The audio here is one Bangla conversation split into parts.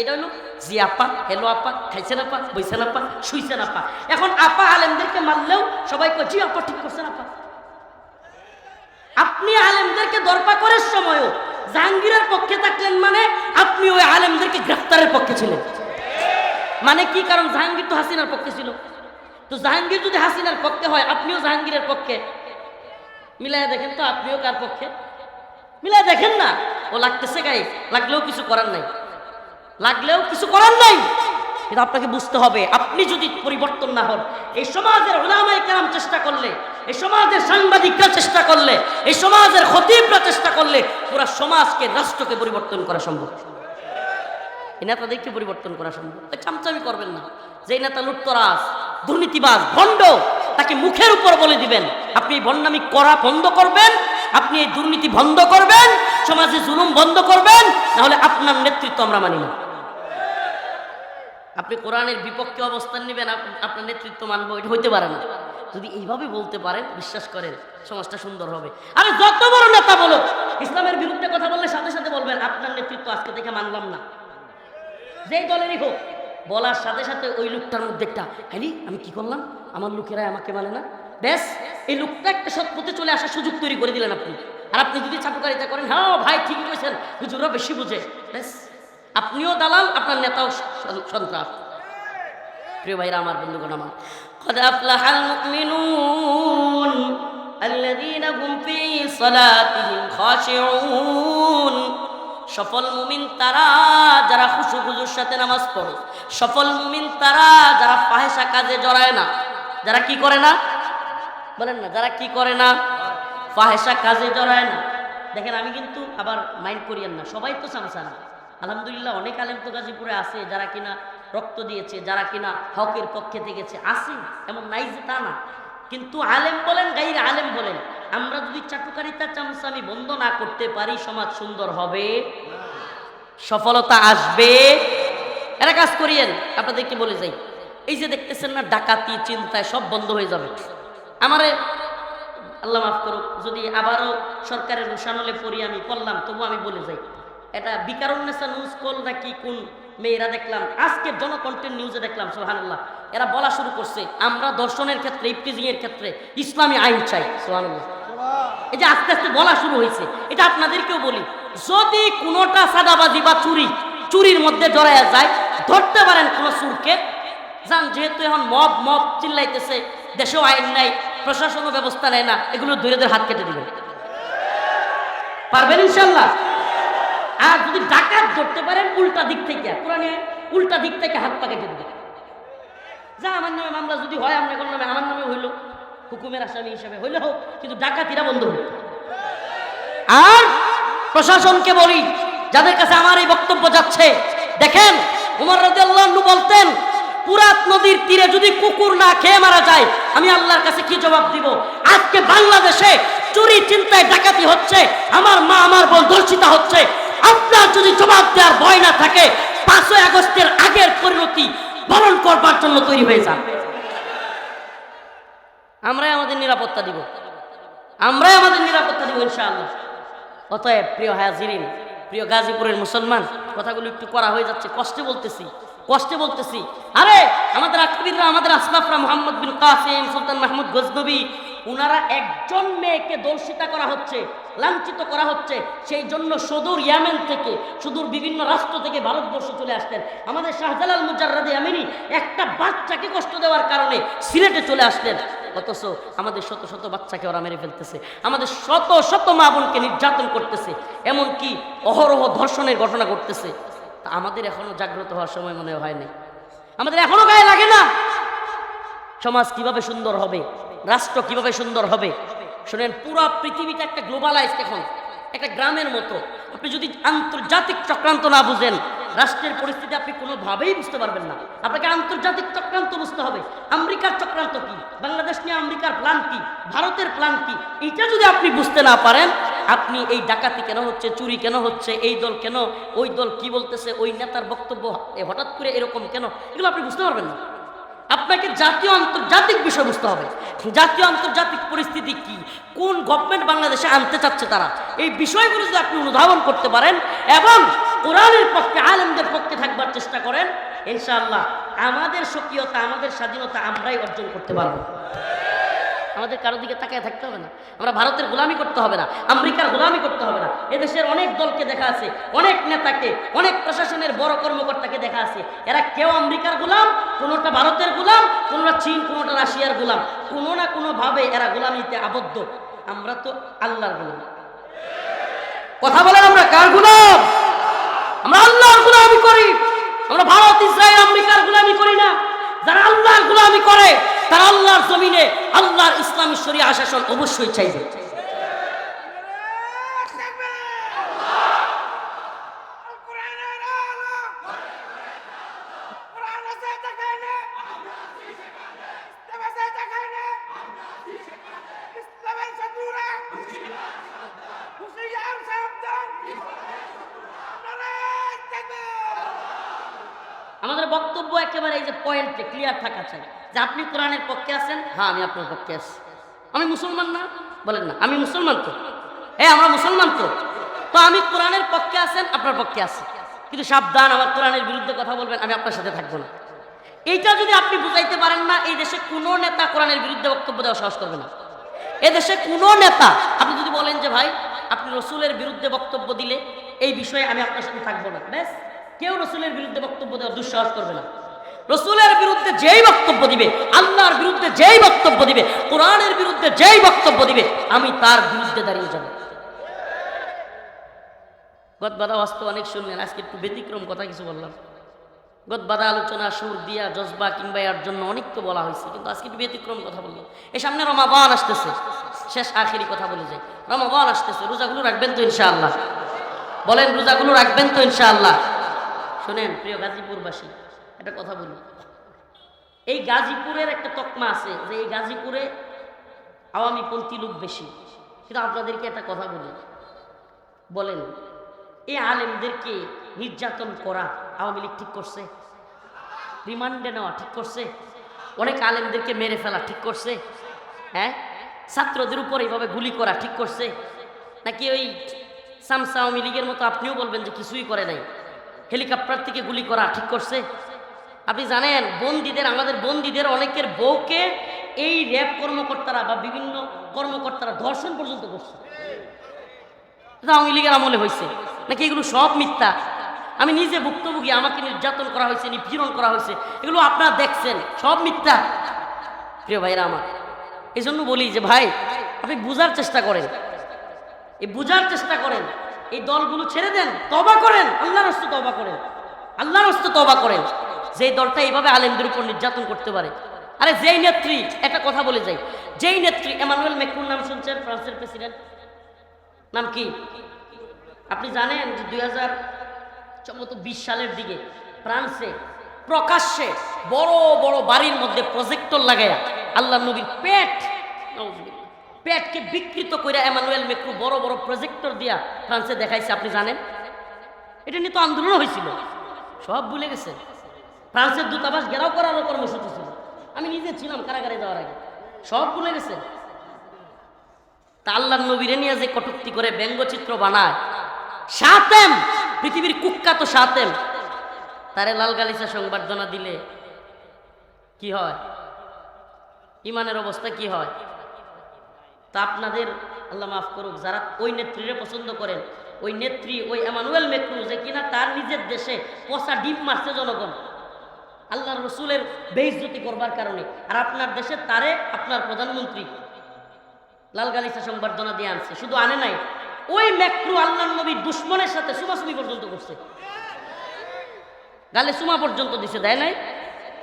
এটা হলো জি আপা, হেলো আপা, খাইছেন আপা, বইছেন আপা, শুইছেন আপা। এখন আপা আলেমদেরকে মারলেও সবাই কয় জি আপা ঠিক করছেন আপা। আপনি আলেমদেরকে দরপা করার সময়ও জাহাঙ্গীরের পক্ষে থাকলেন, মানে আপনি ওই আলেমদেরকে গ্রেফতারের পক্ষে ছিলেন। মানে কি? কারণ জাহাঙ্গীর তো হাসিনার পক্ষে ছিল। তো জাহাঙ্গীর যদি হাসিনার পক্ষে হয়, আপনিও জাহাঙ্গীরের পক্ষে। মিলাই দেখেন তো আপনিও কার পক্ষে, মিলাই দেখেন না। ও লাগতেছে গায়ে, লাগলেও কিছু করার নাই, লাগলেও কিছু করার নাই। কিন্তু আপনাকে বুঝতে হবে, আপনি যদি পরিবর্তন না হন, এই সমাজের উলামায়ে কেরাম চেষ্টা করলে, এই সমাজের সাংবাদিকরা চেষ্টা করলে, এই সমাজের খতিবরা চেষ্টা করলে পুরা সমাজকে, রাষ্ট্রকে পরিবর্তন করা সম্ভব। এই নেতাদেরকে পরিবর্তন করা সম্ভব। চামচামি করবেন না। যে নেতা লুটতরাজ, দুর্নীতিবাজ, ভণ্ড, তাকে মুখের উপর বলে দিবেন আপনি এই ভণ্ডামি করা বন্ধ করবেন, আপনি এই দুর্নীতি বন্ধ করবেন, সমাজে জুলুম বন্ধ করবেন, নাহলে আপনার নেতৃত্ব আমরা মানি না। আপনি কোরআনের বিপক্ষে অবস্থান নেবেন, আপনার নেতৃত্ব মানবো, এটা হইতে পারে না। যদি এইভাবে বলতে পারেন, বিশ্বাস করেন সমাজটা সুন্দর হবে। আরে যত বড় নেতা বলো, ইসলামের বিরুদ্ধে কথা বললে সাথে সাথে বলবেন আপনার নেতৃত্ব আজকে থেকে মানলাম না। যেই দলেরই হোক, বলার সাথে সাথে ওই লোকটার মধ্যে একটা হ্যাঁ আমি কি করলাম, আমার লোকেরাই আমাকে মানে না, ব্যাস এই লোকটা একটা সৎ পথে চলে আসার সুযোগ তৈরি করে দিলেন আপনি। আর আপনি যদি চাটুকারিতা করেন, হ্যাঁ ভাই ঠিকই কইছেন, হুজুররা বেশি বুঝে, ব্যাস আপনিও দালাল, আপনার নেতাও সন্ত্রাস। প্রিয় ভাইরা আমার, বন্ধুগণ আমার, قد أفلح المؤمنون الذين هم في صلاتهم خاشعون। সফল মুমিন তারা যারা খুশু খুজুর সাথে নামাজ পড়ে। সফল মুমিন তারা যারা ফাহেসা কাজে জড়ায় না। যারা কি করে না বলেন না, যারা কি করে না, ফাহেসা কাজে জড়ায় না। দেখেন, আমি কিন্তু আবার মাইন্ড করিয়েন না, সবাই তো চামচা না। আলহামদুলিল্লাহ অনেক আলেম তো গাজীপুরে আছে যারা কিনা রক্ত দিয়েছে, যারা কিনা হকের পক্ষে থেকেছে, আছে, এমন নাই যে তা না। কিন্তু আলেম বলেন, গাইর আলেম বলেন, আমরা যদি চাটুকারিতা চামচামি বন্ধ না করতে পারি, সমাজ সুন্দর হবে, সফলতা আসবে। এরা কাজ করিয়েন। আপনাদেরকে বলে যাই, এই যে দেখতেছেন না ডাকাতি, চিন্তায় সব বন্ধ হয়ে যাবে। আমারে আল্লাহ মাফ করুক, যদি আবারও সরকারের রুশানলে পড়ি, আমি পড়লাম, তবু আমি বলে যাই, এটা বিকারুন্নেসা নিউজ কল নাকি কোন মেয়েরা দেখলাম, আজকে জনকন্টেন্ট নিউজে দেখলাম, সুবহানাল্লাহ, এরা বলা শুরু করছে আমরা দর্শনের ক্ষেত্রে, ইফতিজিং এর ক্ষেত্রে ইসলামী আইন চাই। সুবহানাল্লাহ, এই যে আস্তে আস্তে বলা শুরু হয়েছে। এটা আপনাদেরকেও বলি, যদি কোনোটা সাদাবাজি বা চুরির মধ্যে জড়ায়া যায়, ধরতে পারেন কোন চুরকে, যান, যেহেতু এখন মব মব চিল্লাইতেছে, দেশেও আইন নাই, প্রশাসনও ব্যবস্থা নেয় না, এগুলো ধরে হাত কেটে দিবেন। পারবেন ইনশাল্লাহ। আর যদি ডাকাত ধরতে পারেন উল্টা দিক থেকে, কোরআনে উল্টা দিক থেকে হাত পা কেটে দিবেন। যা আমার নামে মামলা যদি হয়, আপনার কোন নামে, আমার নামে হইল, হুকুমের আসামি হিসাবে হইলে হোক, কিন্তু ডাকাতিরা বন্ধ হোক। আর প্রশাসনকে বলি, যাদের কাছে আমার এই বক্তব্য যাচ্ছে, দেখেন ওমর রাদিয়াল্লাহু আনহু বলতেন, পুরাত নদীর তীরে যদি কুকুর না খেয়ে মারা যায়, আমি আল্লাহর কাছে কি জবাব দিব? আজকে বাংলাদেশে চুরি চিন্তায় ডাকাতি হচ্ছে, আমার মা আমার বোন ধর্ষিতা হচ্ছে। আপনার যদি জবাব দেওয়ার ভয় না থাকে, 5ই আগস্টের আগের পরিণতি বরণ করবার জন্য তৈরি হয়ে যান। আমরাই আমাদের নিরাপত্তা দিব, আমরাই আমাদের নিরাপত্তা দিব ইনশাআল্লাহ। অতএব প্রিয় হাজিরিন, প্রিয় গাজীপুরের মুসলমান, কথাগুলো একটু করা হয়ে যাচ্ছে, কষ্টে বলতেছি। আরে আমাদের আকবিররা, আমাদের আসলাফরা, মুহাম্মদ বিন কাসিম, সুলতান মাহমুদ গজনবী, উনারা একজন মেয়েকে দর্শিতা করা হচ্ছে, লাঞ্ছিত করা হচ্ছে, সেই জন্য সুদূর ইয়ামেন থেকে, সুদূর বিভিন্ন রাষ্ট্র থেকে ভারতবর্ষ চলে আসতেন। আমাদের শাহজালাল মুজাররাদে আমিনী একটা বাচ্চাকে কষ্ট দেওয়ার কারণে সিলেটে চলে আসতেন, অথচ আমাদের শত শত বাচ্চাকে ওরা মেরে ফেলতেছে, আমাদের শত শত মা বোনকে নির্যাতন করতেছে, এমনকি অহরহ ধর্ষণের ঘটনা ঘটতেছে। তা আমাদের এখনো জাগ্রত হওয়ার সময় মনে হয় নাই, আমাদের এখনো গায়ে লাগে না। সমাজ কিভাবে সুন্দর হবে, রাষ্ট্র কিভাবে সুন্দর হবে? শুনেন, পুরো পৃথিবীটা একটা গ্লোবালাইজড, এখন একটা গ্রামের মতো। আপনি যদি আন্তর্জাতিক চক্রান্ত না বুঝেন, রাষ্ট্রের পরিস্থিতি আপনি কোনোভাবেই বুঝতে পারবেন না। আপনাকে আন্তর্জাতিক চক্রান্ত বুঝতে হবে। আমেরিকার চক্রান্ত কি, বাংলাদেশ নিয়ে আমেরিকার প্ল্যান কি, ভারতের প্ল্যান কি, এটা যদি আপনি বুঝতে না পারেন, আপনি এই ডাকাতি কেন হচ্ছে, চুরি কেন হচ্ছে, এই দল কেন, ওই দল কি বলতেছে, ওই নেতার বক্তব্য হঠাৎ করে এরকম কেন, এগুলো আপনি বুঝতে পারবেন না। আপনাকে জাতীয় আন্তর্জাতিক বিষয় বুঝতে হবে। জাতীয় আন্তর্জাতিক পরিস্থিতি কি, কোন গভর্নমেন্ট বাংলাদেশে আনতে চাচ্ছে তারা, এই বিষয়গুলো যদি আপনি অনুধাবন করতে পারেন এবং কোরআনের পক্ষে, আলেমদের পক্ষে থাকবার চেষ্টা করেন, ইনশাআল্লাহ আমাদের স্বকীয়তা, আমাদের স্বাধীনতা আমরাই অর্জন করতে পারবো। আমাদের কারো দিকে তাকিয়ে থাকতে হবে না, আমরা ভারতের গোলামি করতে হবে না, আমেরিকার গোলামি করতে হবে না। এদেশের অনেক দলকে দেখা আছে, অনেক নেতাকে, অনেক প্রশাসনের বড় কর্মকর্তাকে দেখা আছে, এরা কেউ আমেরিকার গোলাম, কোনোটা ভারতের গোলাম, কোনোটা চীন, কোনোটা রাশিয়ার গোলাম, কোনো না কোনোভাবে এরা গোলামিতে আবদ্ধ। আমরা তো আল্লাহর গোলাম। কথা বলেন, আমরা কার গোলাম? আমরা আল্লাহর গোলামি করি। আমরা ভারত, ইসরায়েল, আমেরিকার গোলামি করি না। যারা আল্লাহর গোলামি করে তারা আল্লাহর জমিনে আল্লাহর ইসলামী শরিয়া শাসন অবশ্যই চাইবে। আমাদের বক্তব্য একেবারে এই যে পয়েন্টে ক্লিয়ার থাকা চাই যে আপনি কোরআনের পক্ষে আছেন, হ্যাঁ আমি আপনার পক্ষে আছি। আমি মুসলমান না বলেন না, আমি মুসলমান তো, হ্যাঁ আমরা মুসলমান তো, তো আমি কোরআনের পক্ষে আছেন, আপনার পক্ষে আছি, কিন্তু সাবধান, আমার কোরআনের বিরুদ্ধে কথা বলবেন, আমি আপনার সাথে থাকবো না। এইটা যদি আপনি বুঝাইতে পারেন না, এই দেশে কোনো নেতা কোরআনের বিরুদ্ধে বক্তব্য দেওয়া সাহস করবে না। এদেশে কোনো নেতা, আপনি যদি বলেন যে ভাই আপনি রসুলের বিরুদ্ধে বক্তব্য দিলে এই বিষয়ে আমি আপনার সাথে থাকবো না, ব্যাস, কেউ রসুলের বিরুদ্ধে বক্তব্য দেওয়ার দুঃসাহস করবে না। রসুলের বিরুদ্ধে যেই বক্তব্য দিবে, আল্লাহর বিরুদ্ধে যেই বক্তব্য দিবে, কোরআনের বিরুদ্ধে যেই বক্তব্য দিবে, আমি তার বিরুদ্ধে দাঁড়িয়ে যাব। গদবাদা বাস্তব অনেক শুনলেন, আজকে একটু ব্যতিক্রম কথা কিছু বললাম। গদবাদা আলোচনা, সুর দিয়া, জজবা কিংবা এর জন্য অনেক তো বলা হয়েছে, কিন্তু আজকে একটু ব্যতিক্রম কথা বললাম। এই সামনে রমাদান আসতেছে, শেষ আখেরি কথা বলে যাই, রমাদান আসতেছে, রোজাগুলো রাখবেন তো ইনশাআল্লাহ? বলেন, রোজাগুলো রাখবেন তো ইনশাআল্লাহ? শোনেন প্রিয় গাজীপুরবাসী, একটা কথা বলি। এই গাজীপুরের একটা তকমা আছে যে এই গাজীপুরে আওয়ামীপন্থী লোক বেশি, কিন্তু আপনাদেরকে একটা কথা বলি, বলেন এই আলেমদেরকে নির্যাতন করা আওয়ামী লীগ ঠিক করছে? রিমান্ডে নেওয়া ঠিক করছে? অনেক আলেমদেরকে মেরে ফেলা ঠিক করছে? হ্যাঁ, ছাত্রদের উপর এইভাবে গুলি করা ঠিক করছে? নাকি ওই সামসা আওয়ামী লীগের মতো আপনিও বলবেন যে কিছুই করে নাই, হেলিকপ্টার থেকে গুলি করা ঠিক করছে? আপনি জানেন বন্দীদের, আমাদের বন্দীদের অনেকের বউকে এই র্যাব কর্মকর্তারা বা বিভিন্ন কর্মকর্তারা ধর্ষণ পর্যন্ত করছে। আওয়ামী লীগের আমলে হয়েছে নাকি? এগুলো সব মিথ্যা। আমি নিজে ভুক্তভোগী, আমাকে নির্যাতন করা হয়েছে, নিপীড়ন করা হয়েছে, এগুলো আপনারা দেখছেন, সব মিথ্যা। প্রিয় ভাইরা আমার, এই জন্য বলি যে ভাই আপনি বুঝার চেষ্টা করেন, এই বুঝার চেষ্টা করেন, এই দলগুলো ছেড়ে দেন, তওবা করেন, আল্লাহর রাস্তায় তওবা করেন, আল্লাহর রাস্তায় তওবা করেন। যেই দলটা এইভাবে আলেমদের উপর নির্যাতন করতে পারে, আরে যেই নেত্রী, একটা কথা বলে যাই, যেই নেত্রী, এমানুয়েল ম্যাক্রোর নাম শুনছেন, ফ্রান্সের প্রেসিডেন্ট, নাম কি? আপনি জানেন যে 2020 সালের দিকে ফ্রান্সে প্রকাশ্যে বড় বড় বাড়ির মধ্যে প্রজেক্টর লাগাইয়া আল্লাহ নবীর পেটকে বিকৃত করে এমানুয়েল ম্যাক্রো বড় বড় প্রজেক্টর দিয়া ফ্রান্সে দেখাইছে। আপনি জানেন এটা নিয়ে তো আন্দোলন হয়েছিল, সব ভুলে গেছে। ফ্রান্সের দূতাবাস ঘেরাও করারও কর্মসূচি ছিল, আমি নিজে ছিলাম কারাগারে যাওয়ার আগে, সব ভুলে গেছে। তা আল্লাহর নবীরে নিয়ে যে কটূক্তি করে ব্যঙ্গচিত্র বানায়, শাতেম, পৃথিবীর কুখ্যাত শাতেম, তারে লাল গালিচা সংবর্ধনা দিলে কি হয়? ইমানের অবস্থা কি হয়? তা আপনাদের আল্লাহ মাফ করুক, যারা ওই নেত্রীরে পছন্দ করেন, ওই নেত্রী, ওই এমানুয়েল ম্যাক্রো, যে কিনা তার নিজের দেশে পচা ডিম মারছে জনগণ আল্লাহর রসুলের বেইজ্জতি করবার কারণে, আর আপনার দেশে তারে আপনার প্রধানমন্ত্রী লাল গালিচা সংবর্ধনা দিয়ে আনছে। শুধু আনে নাই, ওই ম্যাক্রো আল্লাহর নবীর দুশ্মনের সাথে সুমাসুমি পর্যন্ত করছে, গালে সুমা পর্যন্ত দিছে, দেয় নাই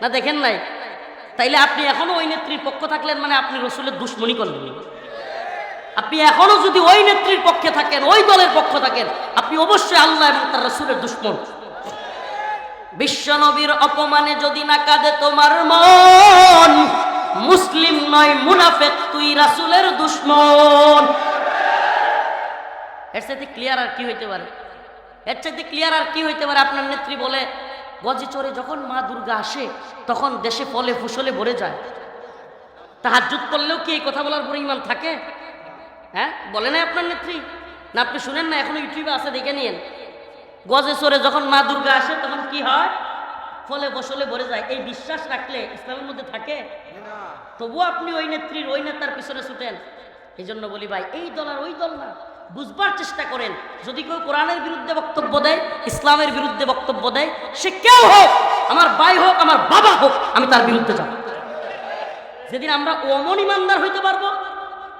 না? দেখেন নাই? তাইলে আপনি এখনো ওই নেত্রীর পক্ষ থাকলেন মানে আপনি রসুলের দুশ্মনী করলেন। আপনি এখনো যদি ওই নেত্রীর পক্ষে থাকেন, ওই দলের পক্ষ থাকেন, আপনি অবশ্যই আল্লাহ এবং তার রসুলের দুশ্মন। বিশ্ব নবীর অপমানে যদি না কাঁদে তোমার মন, মুসলিম নয় মুনাফিক, তুই রাসূলের দুশ্মন। এর সাথে ক্লিয়ার আর কি হইতে পারে? এর সাথে ক্লিয়ার আর কি হইতে পারে? আপনার নেত্রী বলে গজে চড়ে যখন মা দুর্গা আসে তখন দেশে ফলে ফসলে ভরে যায়। তাহাজ্জুদ করলেও কি এই কথা বলার পরে ইমান থাকে? হ্যাঁ, বলে না আপনার নেত্রী? না আপনি শুনেন না? এখনো ইউটিউবে আছে, দেখে নিয়েন। গজে চড়ে যখন মা দুর্গা আসে তখন কি হয়? ফলে ফসলে ভরে যায়, এই বিশ্বাস রাখলে ইসলামের মধ্যে থাকে? তবুও আপনি ওই নেত্রীর ওই নেতার পিছনে ছুটেন। এই জন্য বলি ভাই, এই দল আর ওই দল না, বুঝবার চেষ্টা করেন। যদি কেউ কোরআনের বিরুদ্ধে বক্তব্য দেয়, ইসলামের বিরুদ্ধে বক্তব্য দেয়, সে কেউ হোক, আমার ভাই হোক, আমার বাবা হোক, আমি তার বিরুদ্ধে যাব। যেদিন আমরা অমন ইমানদার হইতে পারবো,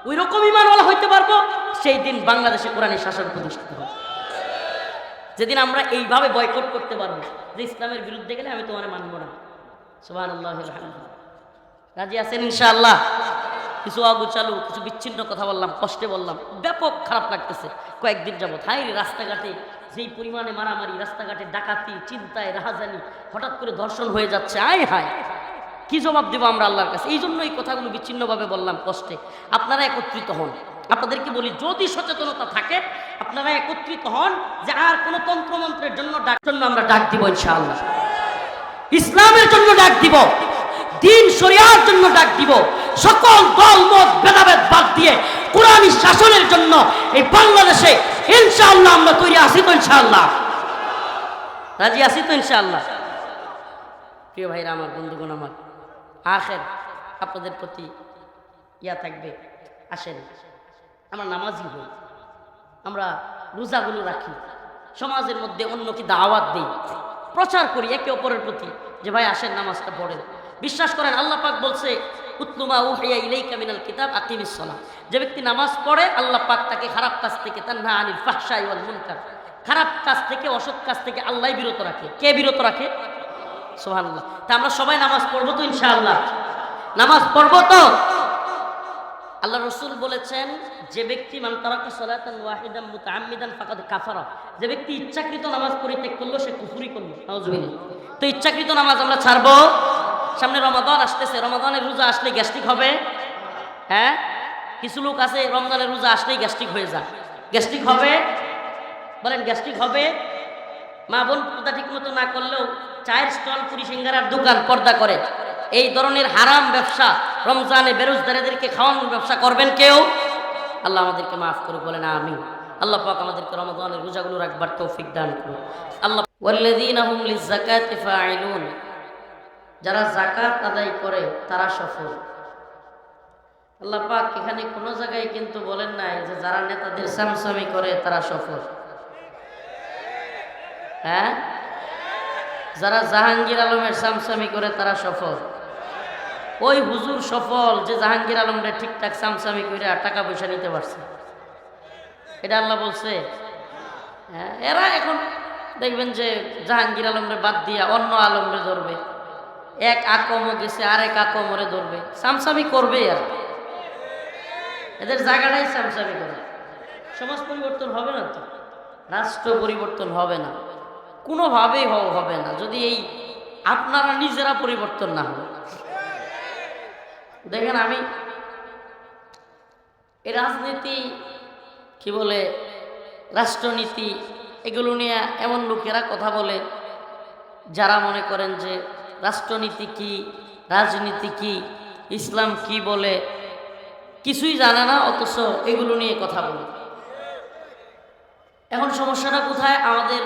ওই রকম ইমানওয়ালা হইতে পারবো, সেই দিন বাংলাদেশে কোরআনের শাসন প্রতিষ্ঠিত হবে। যেদিন আমরা এইভাবে বয়কট করতে পারবো যে ইসলামের বিরুদ্ধে গেলে আমি তোমার মানবো না। সুবহানাল্লাহ, রাজি আছেন ইনশাআল্লাহ? কিছু অগুচালু, কিছু বিচ্ছিন্ন কথা বললাম, কষ্টে বললাম, ব্যাপক খারাপ লাগতেছে কয়েকদিন যাবত। হাই রে, রাস্তাঘাটে যেই পরিমাণে মারামারি, রাস্তাঘাটে ডাকাতি, চিন্তায় রাহাজানি, হঠাৎ করে ধর্ষণ হয়ে যাচ্ছে। আয় হায়, কি জবাব দেবো আমরা আল্লাহর কাছে? এই জন্য এই কথাগুলো বিচ্ছিন্নভাবে বললাম, কষ্টে। আপনারা একত্রিত হন। আপনাদেরকে বলি, যদি সচেতনতা থাকে, আপনারা একত্রিত হন যে আর কোনো তন্ত্রমন্ত্রের জন্য আমরা ডাক দিব ইনশাআল্লাহ। ইসলামের জন্য ডাক দিব, দিন শরিয়ার জন্য ডাক দিব। সকল দল মত ভেদাভেদ বাদ দিয়ে কোরআনী শাসনের জন্য এই বাংলাদেশে ইনশাআল্লাহ আমরা তৈরি আছি তো ইনশাআল্লাহ? রাজি আছি তো ইনশাআল্লাহ? প্রিয় ভাইরা আমার, বন্ধুগণ আমার, আখের আপনাদের প্রতি ইয়া থাকবে, আসেন আমরা নামাজি হই, আমরা রোজাগুলো রাখি, সমাজের মধ্যে অন্যকে দাওয়াত দিই, প্রচার করি একে অপরের প্রতি যে ভাই আসেন নামাজটা পড়েন। বিশ্বাস করেন, আল্লাহ পাক বলছে, উতলুমা উহিয়া ইলাইকা মিনাল কিতাব আকিমিস সালাহ। যে ব্যক্তি নামাজ পড়ে, আল্লাহ পাক তাকে খারাপ কাজ থেকে, তানহা আনিল ফাহশাই ওয়াল মুনকার, খারাপ কাজ থেকে, অসৎ কাজ থেকে আল্লাহই বিরত রাখে। কে বিরত রাখে? সুবহানাল্লাহ। তা আমরা সবাই নামাজ পড়বো তো ইনশাআল্লাহ? নামাজ পড়বো তো? আল্লাহ রাসূল বলেছেন, যে ব্যক্তি মান তারাকা সালাতান ওয়াহিদান মুতাআম্মিদান ফাকাদ কাফারা, যে ব্যক্তি ইচ্ছাকৃত নামাজ পরিত্যাগ করলো সে কুফরি করলো। নাউজুবিল্লাহ। তো ইচ্ছাকৃত নামাজ আমরা ছাড়বো। সামনে রমাদান আসতেছে, রমাদানের রোজা আসলে গ্যাস্ট্রিক হবে। হ্যাঁ, কিছু লোক আছে রমজানের রোজা আসলেই গ্যাস্ট্রিক হয়ে যায়। গ্যাস্ট্রিক হবে? বলেন গ্যাস্ট্রিক হবে? মা বোন পর্দা ঠিক মতো না করলেও চায়ের স্টল, পুরি সিঙ্গারার দোকান পর্দা করে, এই ধরনের হারাম ব্যবসা রমজানে বেরোজগারীদেরকে খাওয়ানোর ব্যবসা করবেন কেউ? আল্লাহ আমাদেরকে মাফ করে, বলেন আমিন। আল্লাহ পাক আমাদেরকে রমাদানের রোজাগুলো রাখবার তৌফিক দান করুন। আল্লাহ ওয়াল্লাযীনা হুম লিয-যাকাতি ফাঈলুন, যারা যাকাত আদায় করে তারা সফল। আল্লাহ পাক এখানে কোনো জায়গায় কিন্তু বলেন নাই যে যারা নেতাদের সামসামি করে তারা সফল। হ্যাঁ, যারা জাহাঙ্গীর আলমের সামসামি করে তারা সফল। ওই হুজুর সফল যে জাহাঙ্গীর আলমরে ঠিকঠাক সামসামি করে টাকা পয়সা নিতে পারছে। এটা আল্লাহ বলছে? হ্যাঁ, এরা এখন দেখবেন যে জাহাঙ্গীর আলমরে বাদ দিয়া অন্য আলমরে ধরবে, এক আকমও গেছে আরেক আকমরে ধরবে, সামসামি করবে। আর এদের জায়গাটাই সামসামি করে। সমাজ পরিবর্তন হবে না তো, রাষ্ট্র পরিবর্তন হবে না, কোনোভাবেই হবে না যদি এই আপনারা নিজেরা পরিবর্তন না হয়। দেখেন, আমি এই রাজনীতি কি বলে, রাষ্ট্রনীতি, এগুলো নিয়ে এমন লোকেরা কথা বলে যারা মনে করেন যে রাষ্ট্রনীতি কি, রাজনীতি কি, ইসলাম কি বলে কিছুই জানে না, অথচ এগুলো নিয়ে কথা বলে। এখন সমস্যাটা কোথায়? আমাদের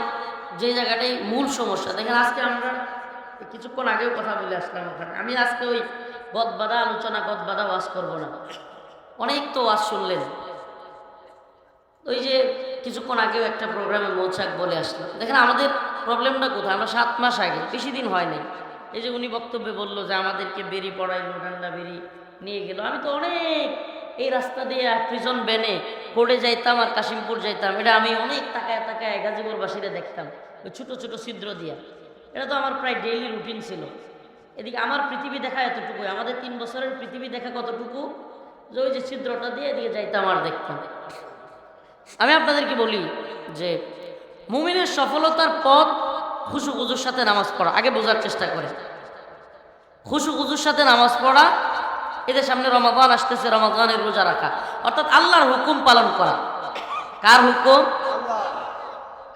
যে জায়গাটাই মূল সমস্যা। দেখেন, আজকে আমরা কিছুক্ষণ আগেও কথা বলে আসলাম ওখানে। আমি আজকে ওই গদবাদা আলোচনা, গদবাদা ওয়াজ করব না। অনেক তো ওয়াজ শুনলেন। ওই যে কিছুক্ষণ আগেও একটা প্রোগ্রামে মৌচাক বলে আসলাম। দেখেন, আমাদের প্রবলেমটা কোথায়? আমরা 7 মাস আগে, বেশি দিন হয় নাই, এই যে উনি বক্তব্যে বললো যে আমাদেরকে বেরি পড়াইলো, ঠান্ডা বেরি নিয়ে গেল। আমি তো অনেক এই রাস্তা দিয়ে প্রিজন ব্যানে কোর্টে যাইতাম আর কাশিমপুর যাইতাম। এটা আমি অনেক তাকায় তাকায় গাজীপুরবাসীরা দেখতাম, ওই ছোটো ছোটো ছিদ্র দিয়া। এটা তো আমার প্রায় ডেইলি রুটিন ছিল। এদিকে আমার পৃথিবী দেখা এতটুকু, আমাদের 3 বছরের পৃথিবী দেখা কতটুকু, যে ওই যে ছিদ্রটা দিয়ে এদিকে যাইতাম আর দেখতাম। আমি আপনাদেরকে বলি যে মুমিনের সফলতার পথ খুশু খুজুর সাথে নামাজ পড়া। আগে বোঝার চেষ্টা করে, খুশু খুজুর সাথে নামাজ পড়া, এদের সামনে রমাদান আসতেছে, রমাদানের রোজা রাখা, অর্থাৎ আল্লাহর হুকুম পালন করা। কার হুকুম?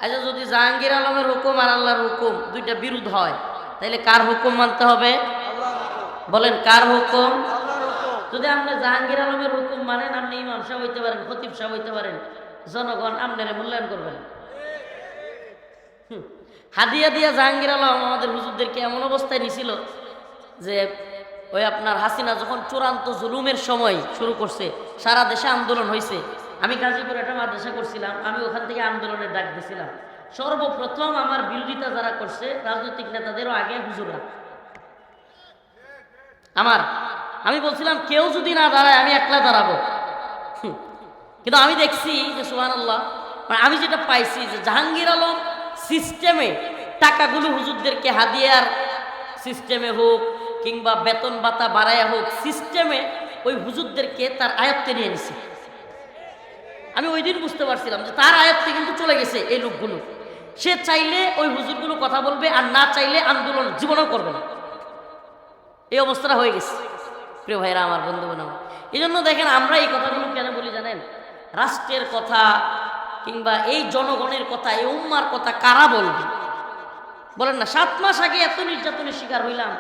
আচ্ছা, যদি জাহাঙ্গীর আলমের হুকুম আর আল্লাহর হুকুম দুইটা বিরোধ হয়, তাইলে কার হুকুম মানতে হবে? বলেন, কার হুকুম? যদি আপনি জাহাঙ্গীর আলমের হুকুম মানেন, আপনি ইমাম সাহেব হইতে পারেন, খতিব সাহেব হইতে পারেন, জনগণ আপনারে মূল্যায়ন করবেন। হাদিয়া দিয়া জাহাঙ্গীর আলম আমাদের হুজুরদেরকে এমন অবস্থায় নিছিল যে ওই আপনার হাসিনা যখন চূড়ান্ত জুলুমের সময় শুরু করছে, সারা দেশে আন্দোলন হয়েছে, আমি গাজীপুরে একটা মাদ্রাসা করছিলাম, আমি ওখান থেকে আন্দোলনের ডাক দিয়েছিলাম। সর্বপ্রথম আমার বিরোধিতা যারা করছে রাজনৈতিক নেতাদেরও আগে হুজুররা। আমি বলছিলাম কেউ যদি না দাঁড়ায় আমি একলা দাঁড়াবো। কিন্তু আমি দেখছি যে সুবহানাল্লাহ, আমি যেটা পাইছি যে জাহাঙ্গীর আলম সিস্টেমে টাকাগুলো হুজুরদেরকে হাদিয়ার সিস্টেমে হোক কিংবা বেতন ভাতা বাড়ায়া হোক, সিস্টেমে ওই হুজুরদেরকে তার আয়ত্তে নিয়ে নিছে। আমি ওই দিন বুঝতে পারছিলাম যে তার আয়ত্তে কিন্তু চলে গেছে এই লোকগুলো। সে চাইলে ওই হুজুরগুলো কথা বলবে, আর না চাইলে আন্দোলন জীবনেও করবে না। এই অবস্থাটা হয়ে গেছে প্রিয় ভাইরা আমার, বন্ধুগণ আমার। এই জন্য দেখেন আমরা এই কথাগুলো কেন বলি জানেন? রাষ্ট্রের কথা কিংবা এই জনগণের কথা, এই উম্মার কথা কারা বলবে? বলেন না, 7 মাস আগে এত নির্যাতনের শিকার হইলাম,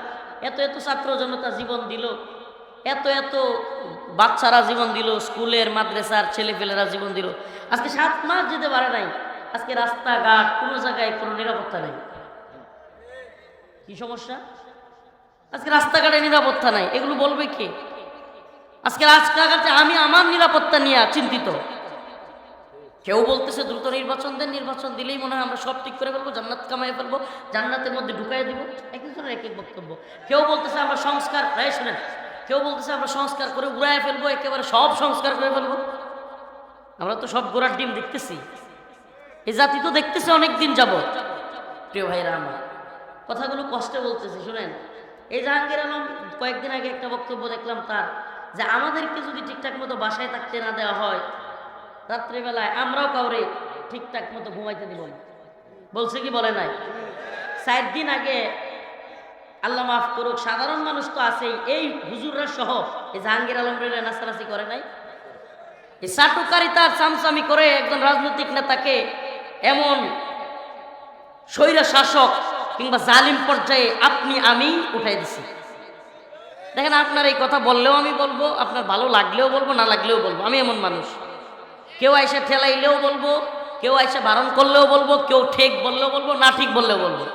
এত এত ছাত্র জনতা জীবন দিল, এত এত বাচ্চারা জীবন দিল, স্কুলের মাদ্রাসার ছেলেপেলেরা জীবন দিল। আজকে 7 মাস যেতে পারে নাই, আজকে রাস্তাঘাট কোনো জায়গায় কোনো নিরাপত্তা নেই। কি সমস্যা? আজকে রাস্তাঘাটে নিরাপত্তা নাই, এগুলো বলবে কে? আজকে রাস্তাঘাটে আমি আমার নিরাপত্তা নিয়ে চিন্তিত। কেউ বলতেছে দ্রুত নির্বাচন দেন, নির্বাচন দিলেই মনে হয় আমরা সব ঠিক করে ফেলবো, জান্নাত কামাই ফেলবো, জান্নাতের মধ্যে ঢুকাই দিব। এক একজনের এক এক বক্তব্য। কেউ বলতেছে আমরা সংস্কার, শুনেন, কেউ বলতেছে আমরা সংস্কার করে উড়াই ফেলবো, একেবারে সব সংস্কার করে ফেলবো। আমরা তো সব গোড়ার ডিম দেখতেছি, এই জাতি তো দেখতেছে অনেক দিন যাব। প্রিয় ভাইরা আমার, কথাগুলো কষ্টে বলতেছি, শুনেন। এই জাহাঙ্গীর আলম কয়েকদিন আগে একটা বক্তব্য দেখলাম তার, যে আমাদেরকে যদি ঠিকঠাক মতো বাসায় থাকতে না দেওয়া হয়, রাত্রিবেলায় আমরাও কাউরে ঠিকঠাক মতো ঘুমাইতে দিব না। বলছে কি বলে নাই? 4 দিন আগে, আল্লাহ মাফ করুক, সাধারণ মানুষ তো আছেই, এই হুজুররা সহ এই জাহাঙ্গীর আলম রে নাস্তানাসি করে নাই, এই চাটুকারিতার চামচামি করে একজন রাজনৈতিক নেতাকে এমন স্বৈরা শাসক কিংবা জালিম পর্যায়ে আপনি আমি উঠাই দিছি। দেখেন, আপনার এই কথা বললেও আমি বলবো, আপনার ভালো লাগলেও বলবো, না লাগলেও বলবো। আমি এমন মানুষ, কেউ আইসা ঠেলাইলেও বলবো, কেউ আইসা বারণ করলেও বলবো, কেউ ঠিক বললেও বলবো, না ঠিক বললেও বলবো।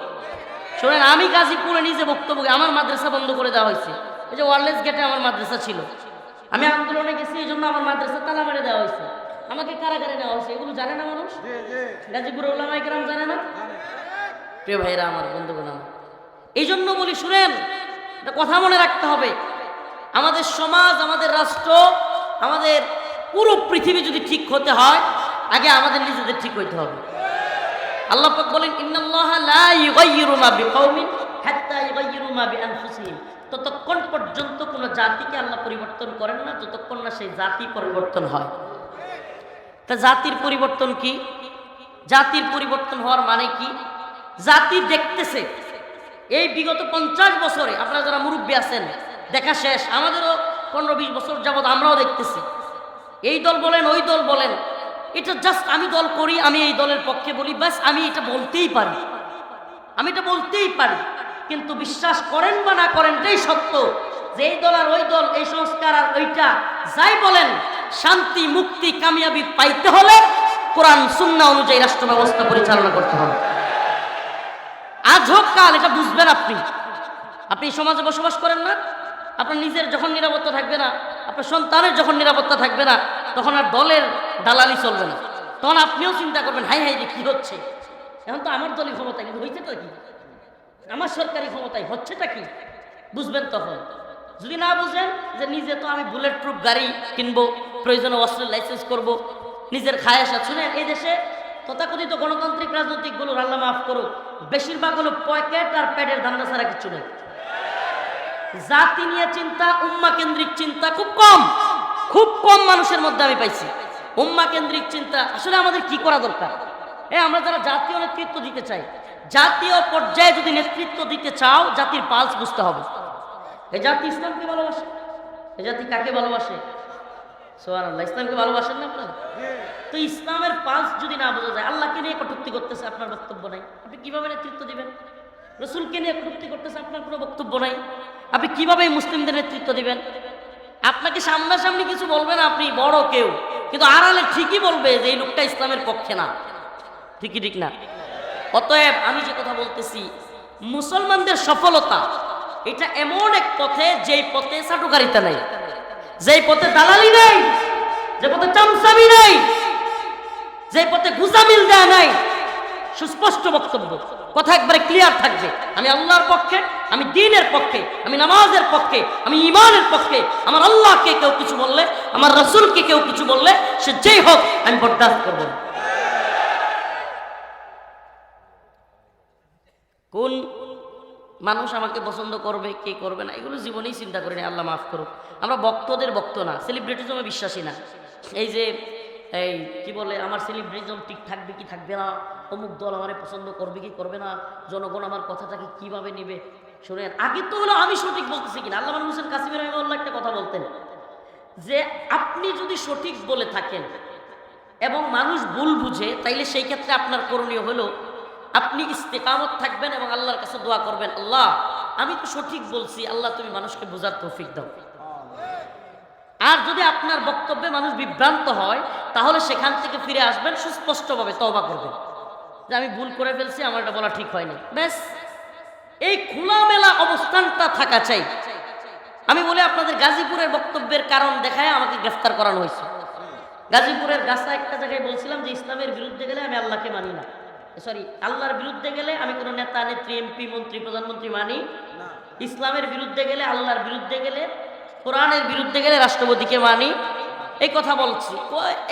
শোনেন, আমি গাজীপুরে নিজে বক্তব্য, আমার মাদ্রাসা বন্ধ করে দেওয়া হয়েছে। এই যে ওয়ারলেস গেটে আমার মাদ্রাসা ছিল, আমি আন্দোলনে গেছি, এই জন্য আমার মাদ্রাসা তালা মেরে দেওয়া হয়েছে, আমাকে কারাগারে নেওয়া হয়েছে। এগুলো জানে না মানুষ? গাজীপুরে ওলামায়ে কেরাম জানে না? প্রিয় ভাইরা আমার, বন্ধুগণ আমার, এই জন্য বলি, শুনেন, এটা কথা মনে রাখতে হবে। আমাদের সমাজ, আমাদের রাষ্ট্র, আমাদের পুরো পৃথিবী যদি ঠিক হতে হয়, আগে আমাদের নিজেদের ঠিক হইতে হবে। আল্লাহ পাক বলেন, ইন্নাল্লাহা লা ইউগাইয়িরু মা বিকাওমিন হাত্তা ইউগাইয়িরু মা বিআনফুসিহিম। ততক্ষণ পর্যন্ত কোনো জাতিকে আল্লাহ পরিবর্তন করেন না যতক্ষণ না সেই জাতি পরিবর্তন হয়। তা জাতির পরিবর্তন কি? জাতির পরিবর্তন হওয়ার মানে কি? জাতি দেখতেছে এই বিগত 50 বছরে, আপনারা যারা মুরব্বী আছেন, দেখা শেষ। আমাদেরও 15-20 বছর যাবৎ আমরাও দেখতেছি, এই দল বলেন ওই দল বলেন, এটা জাস্ট আমি দল করি, আমি এই দলের পক্ষে বলি, ব্যাস আমি এটা বলতেই পারি, আমি এটা বলতেই পারি। কিন্তু বিশ্বাস করেন বা না করেন, এটাই সত্য যে এই দল আর ওই দল, এই সংস্কার আর ওইটা, যাই বলেন, শান্তি মুক্তি কামিয়াবি পাইতে হলে কোরআন সুন্নাহ অনুযায়ী রাষ্ট্র ব্যবস্থা পরিচালনা করতে হবে। আজ হোক কাল, এটা বুঝবেন। আপনি সমাজে বসবাস করেন না, আপনার নিজের যখন নিরাপত্তা থাকবে না, আপনার সন্তানের যখন নিরাপত্তা থাকবে না, তখন আর দলের দালালি চলবে না। তখন আপনিও চিন্তা করবেন, হাই হাই যে কি হচ্ছে, এখন তো আমার দলই ক্ষমতায়, কিন্তু হইছেটা কি? আমার সরকারি ক্ষমতায় হচ্ছেটা কি? বুঝবেন তখন। যদি না বুঝেন যে নিজে তো আমি বুলেট প্রুফ গাড়ি কিনবো, প্রয়োজনে অস্ত্রের লাইসেন্স করব, নিজের খায়াসা। শুনেন, এই দেশে তথাকথিত গণতান্ত্রিক রাজনৈতিকগুলোর, আল্লাহ মাফ করুক, বেশিরভাগ হলো পকেট আর প্যাডের ধান্দা ছাড়া কিছু নেই। জাতি নিয়ে চিন্তা, উম্মা কেন্দ্রিক চিন্তা খুব কম মানুষের মধ্যে আমি পাইছি। উম্মা কেন্দ্রিক চিন্তা আসলে আমাদের কি করা দরকার? আমরা যারা জাতীয় নেতৃত্ব দিতে চাই, জাতীয় পর্যায়ে যদি নেতৃত্ব দিতে চাও, জাতির পালস বুঝতে হবে। এই জাতি ইসলামকে ভালোবাসে, এই জাতি কাকে ভালোবাসে? সুবহানাল্লাহ, ইসলামকে ভালোবাসেন না আপনারা? তো ইসলামের পালস যদি না বোঝা যায়, আল্লাহকে নিয়ে কটূক্তি করতেছে, আপনার বক্তব্য নাই, আপনি কিভাবে নেতৃত্ব দিবেন? রসুলকে নিয়ে কটূক্তি করতেছে, আপনার কোনো বক্তব্য নাই, আপনি কিভাবে মুসলিমদের নেতৃত্ব দিবেন? আপনাকে সামনাসামনি কিছু বলবে না, আপনি বড় কেউ, কিন্তু আড়ালে ঠিকই বলবে যে এই লোকটা ইসলামের পক্ষে না। ঠিকই ঠিক না? অতএব আমি যে কথা বলতেছি, মুসলমানদের সফলতা এটা এমন এক পথে, যেই পথে চাটুকারিতা নাই, যেই পথে দালালি নাই, যে পথে চামচামি নাই, যে পথে ঘুষামিল দেয়া নাই। সুস্পষ্ট বক্তব্য, কথা একবারে ক্লিয়ার থাকবে। আমি আল্লাহর পক্ষে, আমি দ্বীনের পক্ষে, আমি নামাজের পক্ষে, আমি ঈমানের পক্ষে। আমার আল্লাহকে কেউ কিছু বললে, আমার রাসূলকে কেউ কিছু বললে, সে যেই হোক আমি বরদাস্ত করব না। কোন মানুষ আমাকে পছন্দ করবে, কে করবে না, এগুলো জীবনেই চিন্তা করি না, আল্লাহ মাফ করুক। আমরা ভক্তদের ভক্ত না, সেলিব্রিটিজমে বিশ্বাসী না। এই যে এই কি বলে, আমার সেলিব্রিটিজম ঠিক থাকবে কি থাকবে না, অমুক দল আমারে পছন্দ করবে কি করবে না, জনগণ আমার কথাটাকে কিভাবে নেবে। শুনেন, আগে তো হলো আমি সঠিক বলতেছি কিনা। আল্লামা হোসেন কাসিমি রাহিমাহুল্লাহ একটা কথা বলতেন যে আপনি যদি সঠিক বলে থাকেন এবং মানুষ ভুল বুঝে, তাইলে সেই ক্ষেত্রে আপনার করণীয় হলো আপনি ইস্তেকামত থাকবেন এবং আল্লাহর কাছে দোয়া করবেন, আল্লাহ আমি তো সঠিক বলছি, আল্লাহ তুমি মানুষকে বোঝার তৌফিক দাও। আর যদি আপনার বক্তব্যে মানুষ বিভ্রান্ত হয়, তাহলে সেখান থেকে ফিরে আসবেন, সুস্পষ্টভাবে তওবা করবেন যে আমি ভুল করে ফেলছি, আমার এটা বলা ঠিক হয়নি। ব্যাস, এই খোলামেলা অবস্থানটা থাকা চাই। আমি বলি, আপনাদের গাজীপুরের বক্তব্যের কারণ দেখায় আমাকে গ্রেফতার করানো হয়েছে। গাজীপুরের গাছা একটা জায়গায় বলছিলাম যে ইসলামের বিরুদ্ধে গেলে আমি আল্লাহকে মানি না, সরি আল্লাহর বিরুদ্ধে গেলে আমি কোনো নেতা নেত্রী এমপি মন্ত্রী প্রধানমন্ত্রী মানি না, ইসলামের বিরুদ্ধে গেলে, আল্লাহর বিরুদ্ধে গেলে, কোরআনের বিরুদ্ধে গেলে রাষ্ট্রপতিকে মানি। এই কথা বলছি,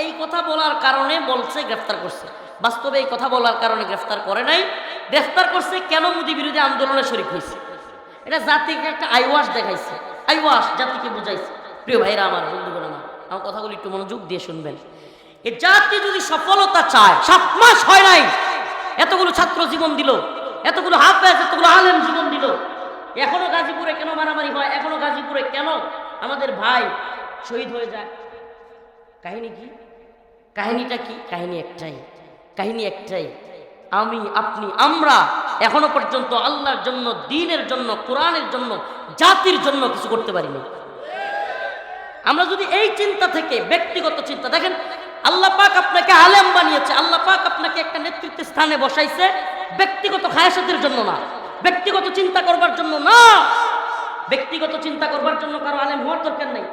এই কথা বলার কারণে বলছে গ্রেফতার করছে। বাস্তবে এই কথা বলার কারণে গ্রেফতার করে নাই, গ্রেফতার করছে কেন, মোদী বিরোধী আন্দোলনে শরীক হয়েছে। এটা জাতিকে একটা আইওয়াশ দেখাইছে, আইওয়াশ জাতিকে বুঝাইছে। প্রিয় ভাইরা আমার, বন্ধুগণ আমার কথাগুলো একটু মনোযোগ দিয়ে শুনবেন। এই জাতি যদি সফলতা চায়, 7 মাস হয় নাই, এতগুলো ছাত্র জীবন দিল, এতগুলো হাফেজ, এতগুলো আলেম জীবন দিল, এখনো গাজীপুরে কেন মারামারি হয়, এখনো গাজীপুরে কেন আমাদের ভাই শহীদ হয়ে যায়? কাহিনী কি? কাহিনীটা কি? কাহিনী একটাই, আমি, আপনি, আমরা এখনো পর্যন্ত আল্লাহর জন্য, দ্বীনের জন্য, কোরআনের জন্য, জাতির জন্য কিছু করতে পারিনি। আমরা যদি এই চিন্তা থেকে, ব্যক্তিগত চিন্তা, দেখেন আল্লাহ পাক আপনাকে আলেম বানিয়েছে, আল্লাহ পাক আপনাকে একটা নেতৃত্বের স্থানে বসাইছে, ব্যক্তিগত খায়াসাতের জন্য না, ব্যক্তিগত চিন্তা করবার জন্য না। ব্যক্তিগত চিন্তা করবার জন্য কারো আলেম হওয়ার দরকার নেই,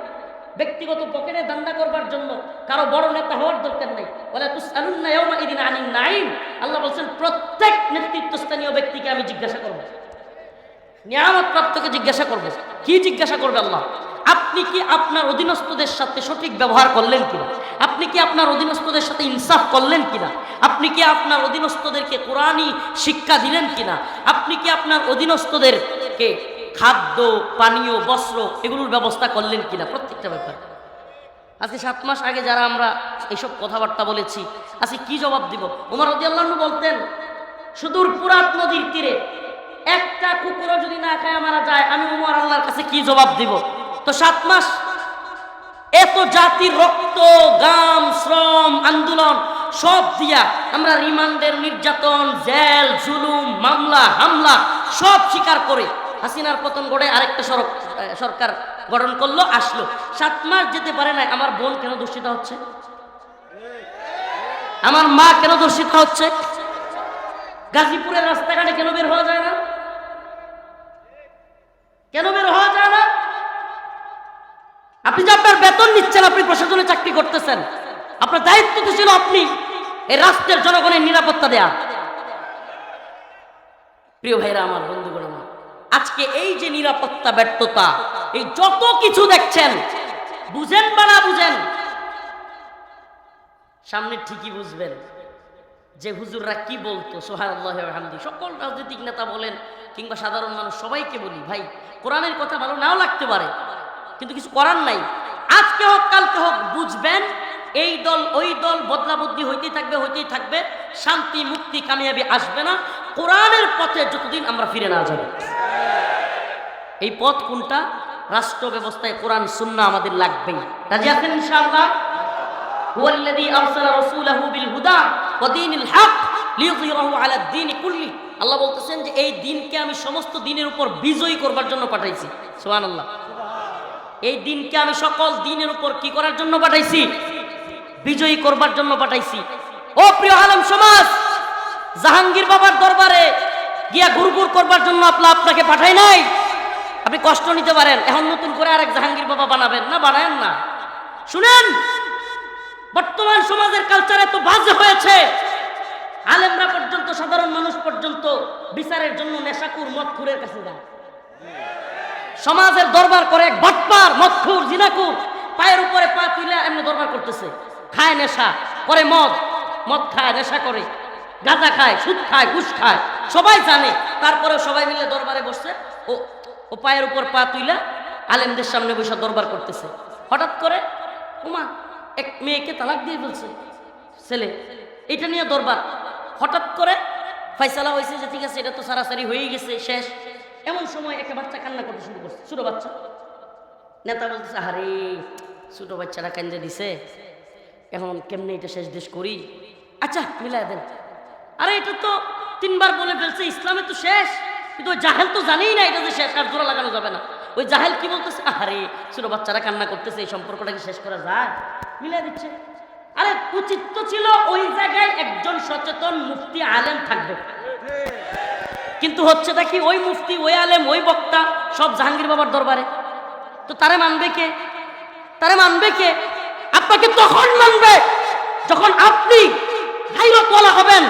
ব্যক্তিগত পকেটে দান্দা করবার জন্য কারো বড় নেতা হওয়ার দরকার নেই। ওয়ালা তুসআলুন্না ইয়াওমা ইদিন আনিন নাঈম, আল্লাহ বলেন প্রত্যেক নেতৃত্বস্থানীয় ব্যক্তিকে আমি জিজ্ঞাসা করব, নিয়ামত প্রাপ্তকে জিজ্ঞাসা করব। কি জিজ্ঞাসা করবে আল্লাহ? আপনি কি আপনার অধীনস্থদের সাথে সঠিক ব্যবহার করলেন কিনা? আপনি কি আপনার অধীনস্থদের সাথে ইনসাফ করলেন কিনা? আপনি কি আপনার অধীনস্থদেরকে কোরআনী শিক্ষা দিলেন কিনা? আপনি কি আপনার অধীনস্থদেরকে খাদ্য, পানীয়, বস্ত্র এগুলোর ব্যবস্থা করলেন কিনা? প্রত্যেকটা ব্যাপার। আজকে 7 মাস আগে যারা আমরা এইসব কথাবার্তা বলেছি, আজকে কি জবাব দিব? ওমর রাদিয়াল্লাহু আনহু বলতেন, সুদূর ফুরাত নদীর তীরে একটা কুকুরও যদি না খায় মারা যায়, আমি ওমর আল্লাহর কাছে কি জবাব দিব? তো 7 মাস এত জাতির রক্ত, গাম, শ্রম, আন্দোলন সব দিয়া আমরা রিমান্ডের, নির্যাতন, জেল, জুলুম, মামলা, হামলা সব স্বীকার করে হাসিনার পতন ঘটে, আরেকটা সরকার গঠন করলো, আসলো। 7 মাস যেতে পারে না, আমার বোন কেন দূষিত হচ্ছে? আমার মা কেন দূষিত হচ্ছে? গাজীপুরের রাস্তাঘাটে কেন বের হওয়া যায় না? কেন বের হওয়া যায় না? আপনি যে আপনার বেতন নিচ্ছেন, আপনি প্রশাসনে চাকরি করতেছেন, আপনার দায়িত্ব তো ছিল আপনি এই রাষ্ট্রের জনগণের নিরাপত্তা দেয়া। প্রিয় ভাইরা আমার, বন্ধুগণ আমার, আজকে এই যে নিরাপত্তা ব্যর্থতা, এই যত কিছু দেখছেন, বুঝেন বা না বুঝেন, সামনে ঠিকই বুঝবেন যে হুজুররা কি বলতো। সুবহানাল্লাহি ওয়া বিহামদিহি। সকল রাজনৈতিক নেতা বলেন কিংবা সাধারণ মানুষ, সবাইকে বলি, ভাই কোরআনের কথা ভালো নাও লাগতে পারে, কিন্তু কিছু করার নাই। আজকে হোক কালকে হোক বুঝবেন, এই দল ওই দল বদলা বদলি হইতেই থাকবে, শান্তি, মুক্তি, কামিয়াবি আসবে না কোরআনের পথে যতদিন আমরা ফিরে না যাব। এই পথ কোনটা? রাষ্ট্র ব্যবস্থায় কোরআন সুন্নাহ আমাদের লাগবেই। রাজি আছেন ইনশাআল্লাহ? হুয়াল্লাযী আরসালা রাসূলাহু বিল হুদা ওয়া দীনিল হক লিইয়ুযহিরাহু আলাদ দীনি কুল্লি। আল্লাহ বলতেছেন যে এই দিনকে আমি সমস্ত দিনের উপর বিজয়ী করবার জন্য পাঠাইছি। সুবহানাল্লাহ। এই দিনকে আমি সকল দিনের উপর কি করার জন্য পাঠাইছি? বিজয়ী করবার জন্য পাঠাইছি। ও প্রিয় আলেম সমাজ, জাহাঙ্গীর বাবার দরবারে গিয়া গুড়গুড় করবার জন্য আপনাকে পাঠাই নাই। আপনি কষ্ট নিতে পারেন, এখন নতুন করে আরেক জাহাঙ্গীর বাবা বানাবেন না, বানায়েন না। শুনেন, বর্তমান সমাজের কালচার এত বাজে হয়েছে, আলেমরা পর্যন্ত, সাধারণ মানুষ পর্যন্ত বিচারের জন্য নেশাকুর মদখুরের কাছে যায়। সমাজের দরবার করে এক বাটপার, মদখুর, জিনাকুর, পায়ের উপরে পা তুলে এমনি দরবার করতেছে, খায় নেশা করে, মদ খায়, নেশা করে, গাঁজা খায়, সুদ খায়, ঘুষ খায়, সবাই জানে। তারপরে সবাই মিলে দরবারে বসছে, ও পায়ের উপর পা তুইলা আলেমদের সামনে বসে দরবার করতেছে। হঠাৎ করে ওমা, এক মেয়েকে তালাক দিয়ে ফেলছে ছেলে, এটা নিয়ে দরবার। হঠাৎ করে ফয়সালা হয়েছে যে ঠিক আছে, এটা তো সারাসারি হয়েই গেছে, শেষ। এমন সময় একটা বাচ্চা কান্না করতে শুরু করছে, ছোট বাচ্চা। নেতা বলতেছে, আরে ছোট বাচ্চারা কান্দে দিছে, এখন কেমনে এটা শেষ দেশ করি, আচ্ছা মিলাই দেন। আরে এটা তো 3 বার বলে ফেলছে, ইসলামে তো শেষ, কিন্তু ওই জাহেল তো জানেই না এটা যে শেষ, আর জোড়া লাগানো যাবে না। ওই জাহেল কি বলতেছে, আরে ছোট বাচ্চারা কান্না করতেছে, এই সম্পর্কটাকে শেষ করা যায়, মিলাই দিচ্ছে। আরে উচিত তো ছিল ওই জায়গায় একজন সচেতন মুফতি আলেম থাকবে, কিন্তু হচ্ছে দেখি ওই মুফতি, ওই আলেম, ওই বক্তা সব জাহাঙ্গীর বাবার দরবারে। তো তারে মানবে কে? আপনাকে তখন মানবে যখন আপনি গায়রতওয়ালা হবেন,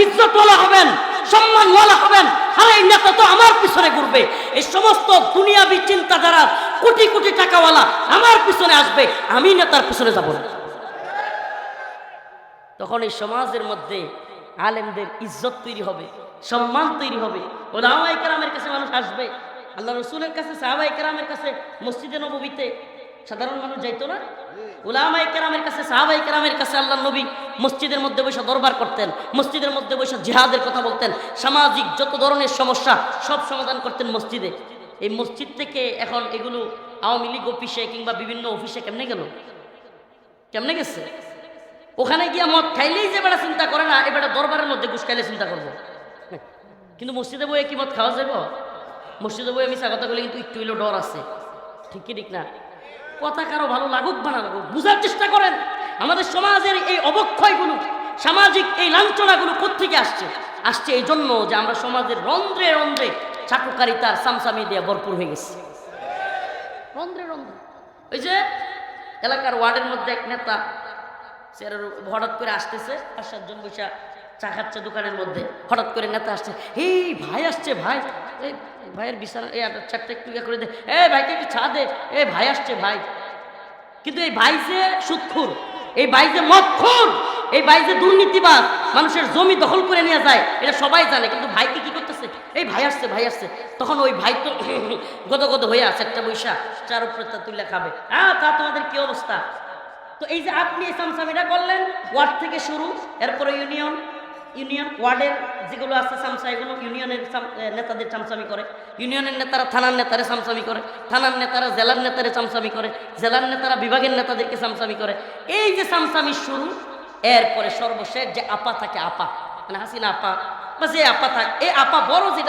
ইজ্জতওয়ালা হবেন, সম্মানওয়ালা হবেন। আরে এই নেতা তো আমার পিছনে ঘুরবে, এই সমস্ত দুনিয়াবি চিন্তাধারা, কোটি কোটি টাকাওয়ালা আমার পিছনে আসবে, আমি নেতার পিছনে যাব না। তখন এই সমাজের মধ্যে আলেমদের ইজ্জত তৈরি হবে, সম্মান তৈরি হবে। উলামায়ে কেরামের কাছে মানুষ আসবে, আল্লাহ রসুলের কাছে, সাহাবায়ে কেরামের কাছে। মসজিদে নববীতে সাধারণ মানুষ যাইতো না, উলামায়ে কেরামের কাছে, সাহাবায়ে কেরামের কাছে আল্লাহ নবী মসজিদের মধ্যে বসে দরবার করতেন, মসজিদের মধ্যে বসে জিহাদের কথা বলতেন, সামাজিক যত ধরনের সমস্যা সব সমাধান করতেন মসজিদে। এই মসজিদ থেকে এখন এগুলো আওয়ামী লীগ অফিসে কিংবা বিভিন্ন অফিসে কেমনে গেছে? ওখানে গিয়া মদ খাইলেই যে বেটা চিন্তা করে না, এ বেটা দরবারের মধ্যে ঘুষ খাইলে চিন্তা করবো, কিন্তু মসজিদে বইয়ে কি মদ খাওয়া যাবে? মসজিদে বইয়ে মিশা কথা বলে কিন্তু একটু হইলেও ডর আছে, ঠিক না? কথা কারো ভালো লাগুক বা না লাগুক, বুঝার চেষ্টা করেন আমাদের সমাজের এই অবক্ষয়গুলো, সামাজিক এই লাঞ্ছনাগুলো কোত্থেকে আসছে এই জন্য যে আমরা সমাজের রন্ধ্রে রন্ধ্রে চাটুকারিতার সামসামি দিয়ে ভরপুর হয়ে গেছি, রন্ধ্রে। ওই যে এলাকার ওয়ার্ডের মধ্যে এক নেতা হঠাৎ করে আসতেছে, 5-7 জন বৈশা চা খাচ্ছে দোকানের মধ্যে। হঠাৎ করে নেতা আসছে, এই ভাই আসছে, ভাই, এই ভাইয়ের বিছানা এই চারটা একটু করে দে, এই ভাইকে একটু চা দে, এই ভাই আসছে ভাই। কিন্তু এই ভাই যে সুদখোর, এই ভাই যে মদখোর, এই ভাই যে দুর্নীতিবাজ, মানুষের জমি দখল করে নিয়ে যায়, এটা সবাই জানে। কিন্তু ভাইকে কি করতেছে, এই ভাই আসছে। তখন ওই ভাই তো গদগদ হয়ে আছে, একটা বৈশা চার উপরে তুলে খাবে। তা তোমাদের কি অবস্থা? তো এই যে আপনি এই সামসামিটা করলেন, ওয়ার্ড থেকে শুরু, এরপরে ইউনিয়ন ওয়ার্ডের যেগুলো আছে সামসা, এগুলো ইউনিয়নের নেতাদের চামচামি করে, ইউনিয়নের নেতারা থানার নেতারে চামচামি করে, থানার নেতারা জেলার নেতারে চামচামি করে, জেলার নেতারা বিভাগের নেতাদেরকে চামচামি করে। এই যে চামচামি শুরু, এরপরে সর্বশেষ যে আপা থাকে, আপা মানে হাসিনা আপা বা যে আপা থাকে, এই আপা বড় যেটা